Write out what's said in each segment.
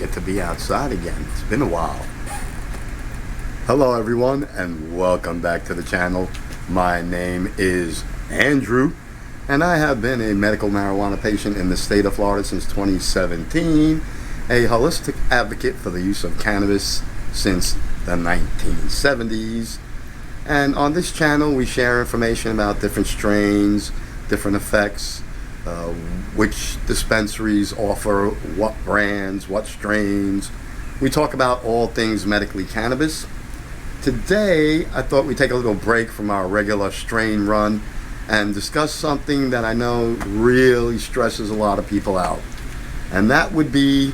it to be outside again. It's been a while. Hello everyone and welcome back to the channel. My name is Andrew and I have been a medical marijuana patient in the state of Florida since 2017, a holistic advocate for the use of cannabis since the 1970s. And on this channel we share information about different strains, different effects, which dispensaries offer what brands, what strains. We talk about all things medically cannabis. Today I thought we'd take a little break from our regular strain run and discuss something that I know really stresses a lot of people out, and that would be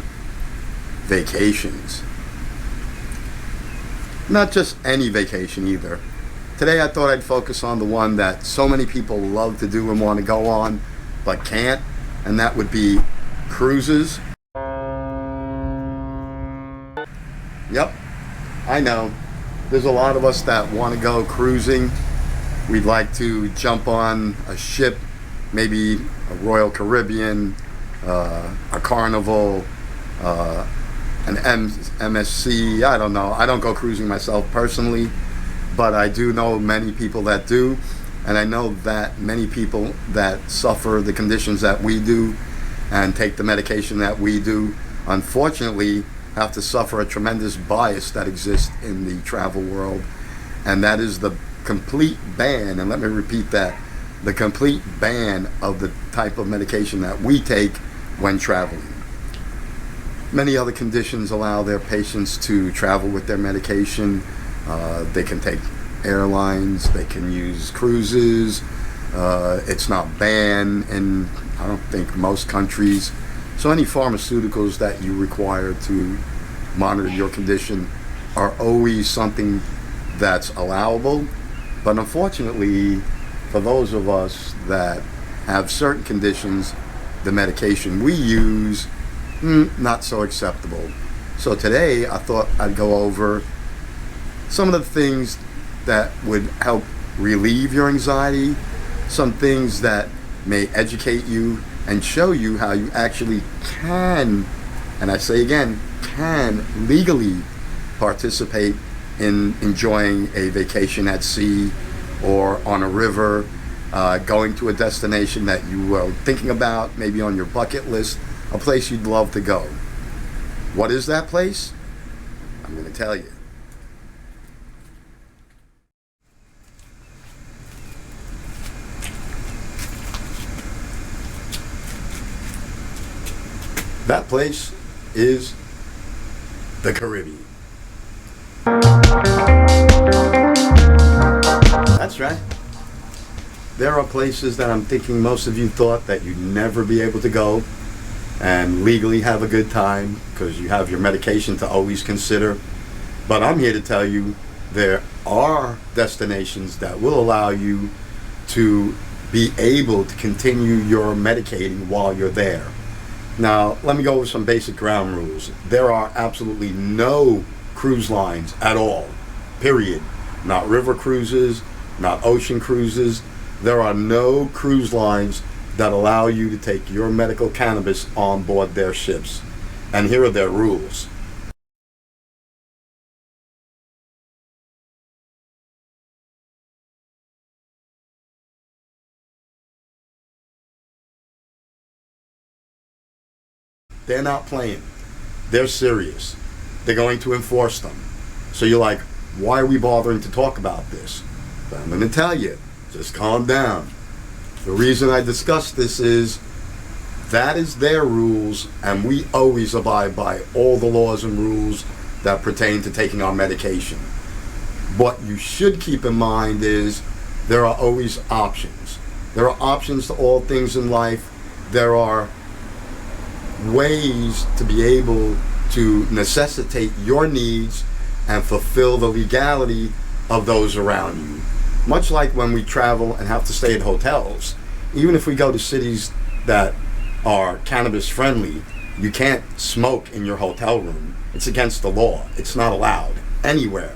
vacations. Not just any vacation either. Today I thought I'd focus on the one that so many people love to do and want to go on but can't, and that would be cruises. Yep, I know. There's a lot of us that want to go cruising. We'd like to jump on a ship, maybe a Royal Caribbean, a Carnival, an MSC, I don't know. I don't go cruising myself personally, but I do know many people that do. And I know that many people that suffer the conditions that we do and take the medication that we do, unfortunately, have to suffer a tremendous bias that exists in the travel world. And that is the complete ban, and let me repeat that, the complete ban of the type of medication that we take when traveling. Many other conditions allow their patients to travel with their medication. They can take airlines, they can use cruises. It's not banned in, I don't think, most countries. So any pharmaceuticals that you require to monitor your condition are always something that's allowable. But unfortunately, for those of us that have certain conditions, the medication we use, not so acceptable. So today I thought I'd go over some of the things that would help relieve your anxiety, some things that may educate you and show you how you actually can, and I say again, can legally participate in enjoying a vacation at sea or on a river, going to a destination that you were thinking about, maybe on your bucket list, a place you'd love to go. What is that place? I'm going to tell you. That place is the Caribbean. That's right. There are places that I'm thinking most of you thought that you'd never be able to go and legally have a good time because you have your medication to always consider. But I'm here to tell you there are destinations that will allow you to be able to continue your medicating while you're there. Now, let me go over some basic ground rules. There are absolutely no cruise lines at all, period. Not river cruises, not ocean cruises. There are no cruise lines that allow you to take your medical cannabis on board their ships. And here are their rules. They're not playing. They're serious. They're going to enforce them. So you're like, why are we bothering to talk about this? But I'm going to tell you, just calm down. The reason I discuss this is that is their rules, and we always abide by all the laws and rules that pertain to taking our medication. What you should keep in mind is there are always options. There are options to all things in life. There are ways to be able to necessitate your needs and fulfill the legality of those around you. Much like when we travel and have to stay at hotels, even if we go to cities that are cannabis friendly, you can't smoke in your hotel room. It's against the law. It's not allowed anywhere.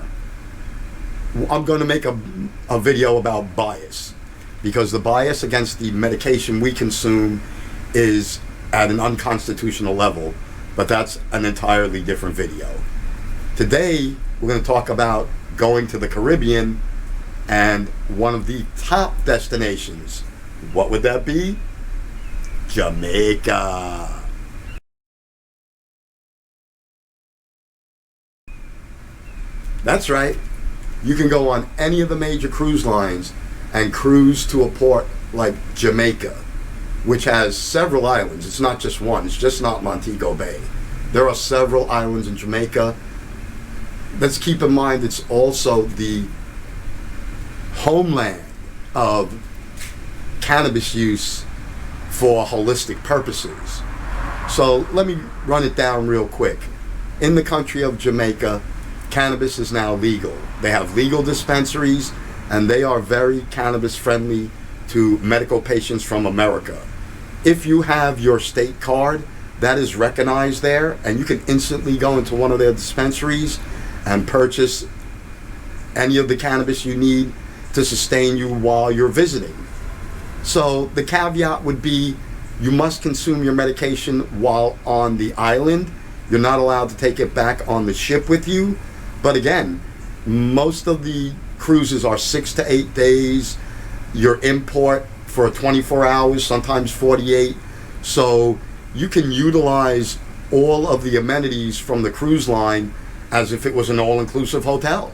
I'm going to make a video about bias, because the bias against the medication we consume is at an unconstitutional level but that's an entirely different video. Today, we're going to talk about going to the Caribbean and one of the top destinations. What would that be? Jamaica. That's right. You can go on any of the major cruise lines and cruise to a port like Jamaica, which has several islands. It's not just one. It's just not Montego Bay. There are several islands in Jamaica. Let's keep in mind it's also the homeland of cannabis use for holistic purposes. So let me run it down real quick. In the country of Jamaica, cannabis is now legal. They have legal dispensaries, and they are very cannabis friendly to medical patients from America. If you have your state card, that is recognized there, and you can instantly go into one of their dispensaries and purchase any of the cannabis you need to sustain you while you're visiting. So the caveat would be you must consume your medication while on the island. You're not allowed to take it back on the ship with you. But again, most of the cruises are 6 to 8 days. Your import for 24 hours, sometimes 48. So you can utilize all of the amenities from the cruise line as if it was an all-inclusive hotel.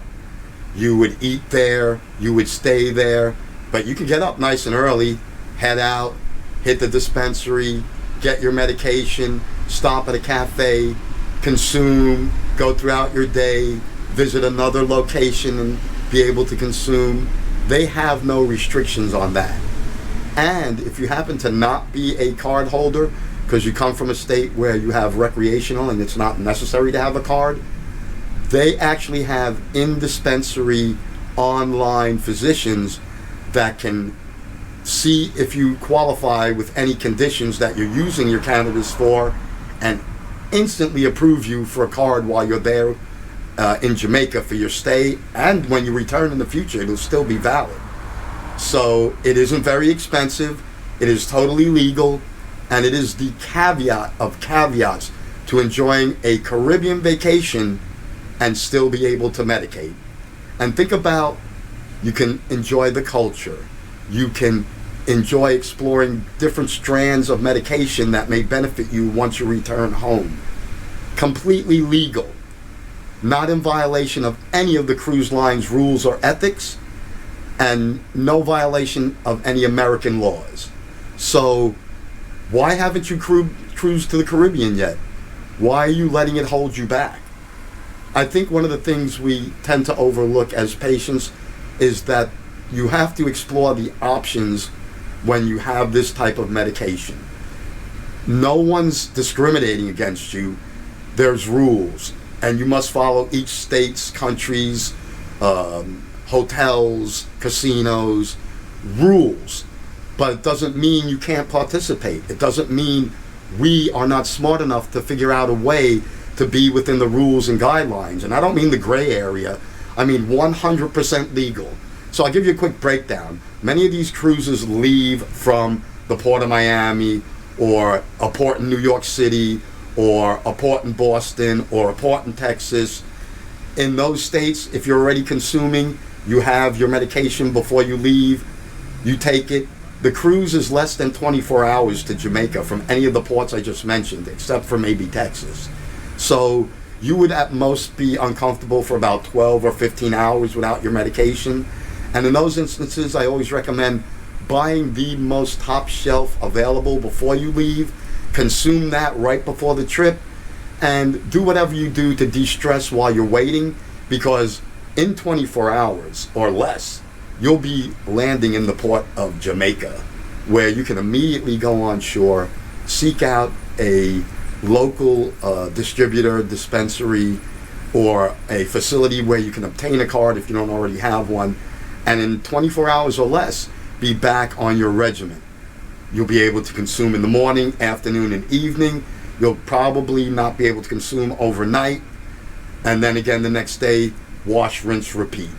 You would eat there, you would stay there, but you can get up nice and early, head out, hit the dispensary, get your medication, stop at a cafe, consume, go throughout your day, visit another location and be able to consume. They have no restrictions on that. And if you happen to not be a card holder, because you come from a state where you have recreational and it's not necessary to have a card, they actually have in-dispensary online physicians that can see if you qualify with any conditions that you're using your cannabis for and instantly approve you for a card while you're there in Jamaica for your stay, and when you return in the future it'll still be valid. So it isn't very expensive, it is totally legal, and it is the caveat of caveats to enjoying a Caribbean vacation and still be able to medicate. And think about, you can enjoy the culture, you can enjoy exploring different strands of medication that may benefit you once you return home. Completely legal, not in violation of any of the cruise line's rules or ethics, and no violation of any American laws. So why haven't you cruised to the Caribbean yet? Why are you letting it hold you back? I think one of the things we tend to overlook as patients is that you have to explore the options when you have this type of medication. No one's discriminating against you. There's rules, and you must follow each state's, country's, hotels, casinos, rules. But it doesn't mean you can't participate. It doesn't mean we are not smart enough to figure out a way to be within the rules and guidelines. And I don't mean the gray area. I mean 100% legal. So I'll give you a quick breakdown. Many of these cruises leave from the port of Miami, or a port in New York City, or a port in Boston, or a port in Texas. In those states, if you're already consuming, you have your medication before you leave, you take it. The cruise is less than 24 hours to Jamaica from any of the ports I just mentioned, except for maybe Texas. So you would at most be uncomfortable for about 12 or 15 hours without your medication. And in those instances, I always recommend buying the most top shelf available before you leave. Consume that right before the trip, and do whatever you do to de-stress while you're waiting, because in 24 hours or less, you'll be landing in the port of Jamaica, where you can immediately go on shore, seek out a local distributor, dispensary, or a facility where you can obtain a card if you don't already have one, and in 24 hours or less, be back on your regimen. You'll be able to consume in the morning, afternoon, and evening. You'll probably not be able to consume overnight, and then again the next day, wash, rinse, repeat.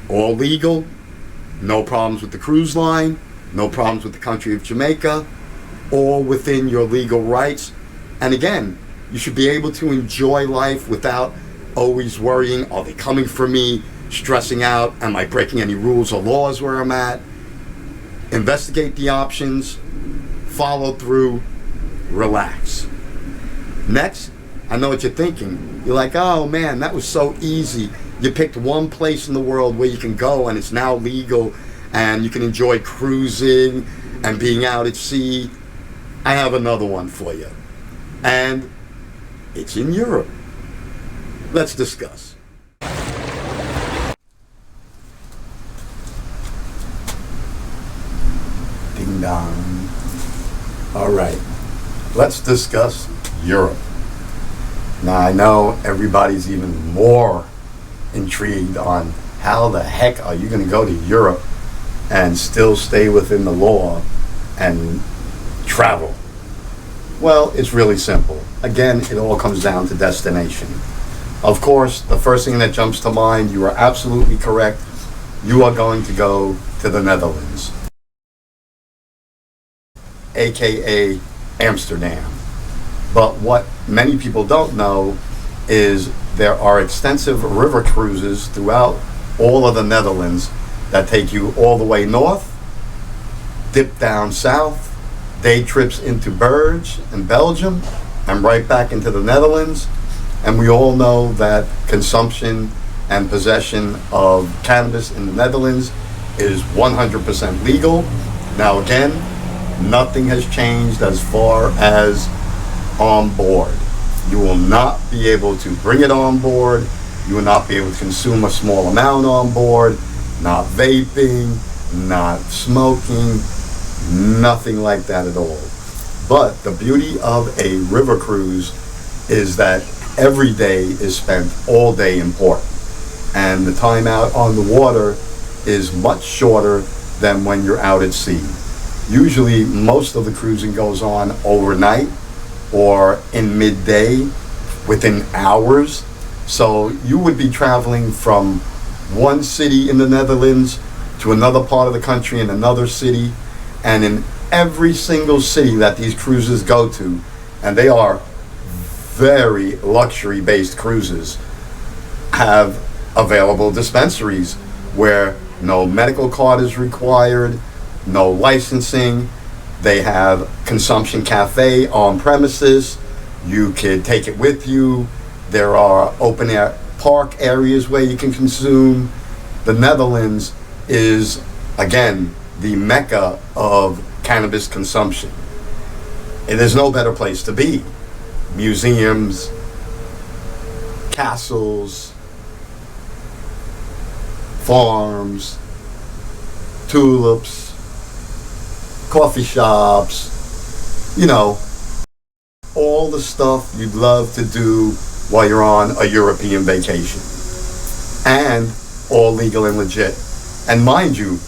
All legal, no problems with the cruise line, no problems with the country of Jamaica, all within your legal rights. And again, You should be able to enjoy life without always worrying, are they coming for me? Stressing out, am I breaking any rules or laws where I'm at? Investigate the options, follow through, relax. Next, I know what you're thinking. You're like, oh man, that was so easy. You picked one place in the world where you can go and it's now legal and you can enjoy cruising and being out at sea. I have another one for you. And it's in Europe. Let's discuss. Ding dong. All right. Let's discuss Europe. Now, I know everybody's even more intrigued on how the heck are you going to go to Europe and still stay within the law and travel. Well, it's really simple. Again, it all comes down to destination. Of course, the first thing that jumps to mind, you are absolutely correct. You are going to go to the Netherlands, aka Amsterdam. But what many people don't know is there are extensive river cruises throughout all of the Netherlands that take you all the way north, dip down south, day trips into Bruges and Belgium, and right back into the Netherlands. And we all know that consumption and possession of cannabis in the Netherlands is 100% legal. Now again, nothing has changed as far as on board. You will not be able to bring it on board. You will not be able to consume a small amount on board. Not vaping, not smoking, nothing like that at all. But the beauty of a river cruise is that every day is spent all day in port. And the time out on the water is much shorter than when you're out at sea. Usually most of the cruising goes on overnight or in midday, within hours. So you would be traveling from one city in the Netherlands to another part of the country in another city, and in every single city that these cruises go to, and they are very luxury based cruises, have available dispensaries where no medical card is required, no licensing. They have consumption cafe on premises. You could take it with you. There are open air park areas where you can consume. The Netherlands is, again, the mecca of cannabis consumption. And there's no better place to be. Museums, castles, farms, tulips, coffee shops, you know, all the stuff you'd love to do while you're on a European vacation. And all legal and legit. And mind you,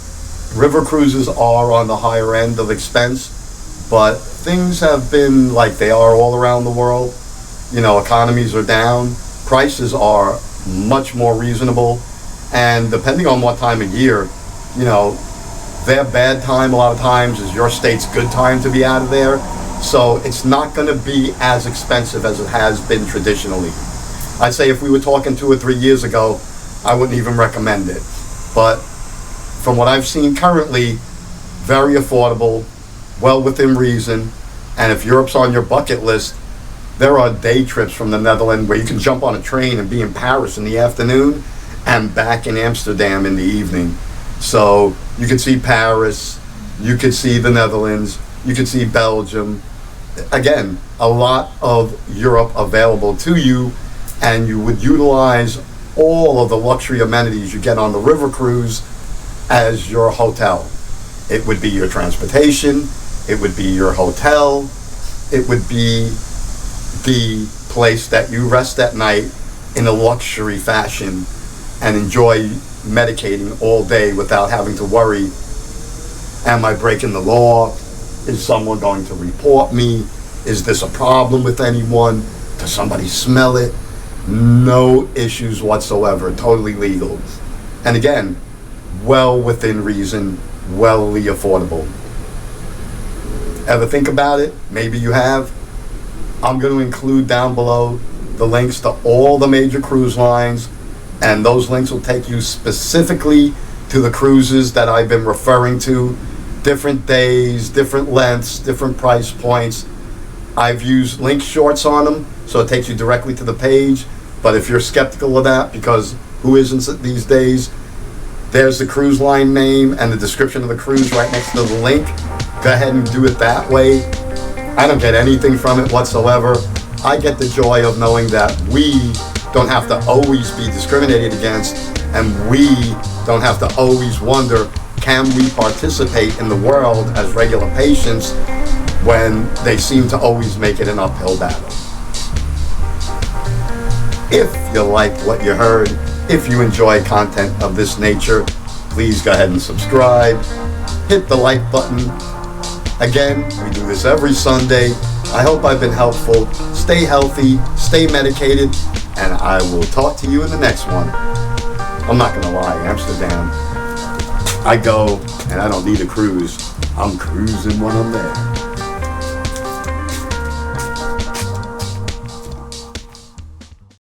river cruises are on the higher end of expense, but things have been like they are all around the world. You know, economies are down, prices are much more reasonable, and depending on what time of year, you know, their bad time a lot of times is your state's good time to be out of there. So it's not going to be as expensive as it has been traditionally. I'd say if we were talking 2 or 3 years ago, I wouldn't even recommend it. But from what I've seen currently, very affordable, well within reason. And if Europe's on your bucket list, there are day trips from the Netherlands where you can jump on a train and be in Paris in the afternoon and back in Amsterdam in the evening. So you could see Paris, you could see the Netherlands, you could see Belgium. Again, a lot of Europe available to you, and you would utilize all of the luxury amenities you get on the river cruise as your hotel. It would be your transportation, it would be your hotel, it would be the place that you rest at night in a luxury fashion and enjoy medicating all day without having to worry, am I breaking the law? Is someone going to report me? Is this a problem with anyone? Does somebody smell it? No issues whatsoever, totally legal. And again, well within reason, wellly affordable. Ever think about it? Maybe you have. I'm going to include down below the links to all the major cruise lines, and those links will take you specifically to the cruises that I've been referring to. Different days, different lengths, different price points. I've used link shorts on them, so it takes you directly to the page. But if you're skeptical of that, because who isn't these days, there's the cruise line name and the description of the cruise right next to the link. Go ahead and do it that way. I don't get anything from it whatsoever. I get the joy of knowing that we don't have to always be discriminated against, and we don't have to always wonder, can we participate in the world as regular patients when they seem to always make it an uphill battle. If you like what you heard, if you enjoy content of this nature, please go ahead and subscribe. Hit the like button. Again, we do this every Sunday. I hope I've been helpful. Stay healthy, stay medicated, and I will talk to you in the next one. I'm not gonna lie, Amsterdam, I go and I don't need a cruise. I'm cruising when I'm there.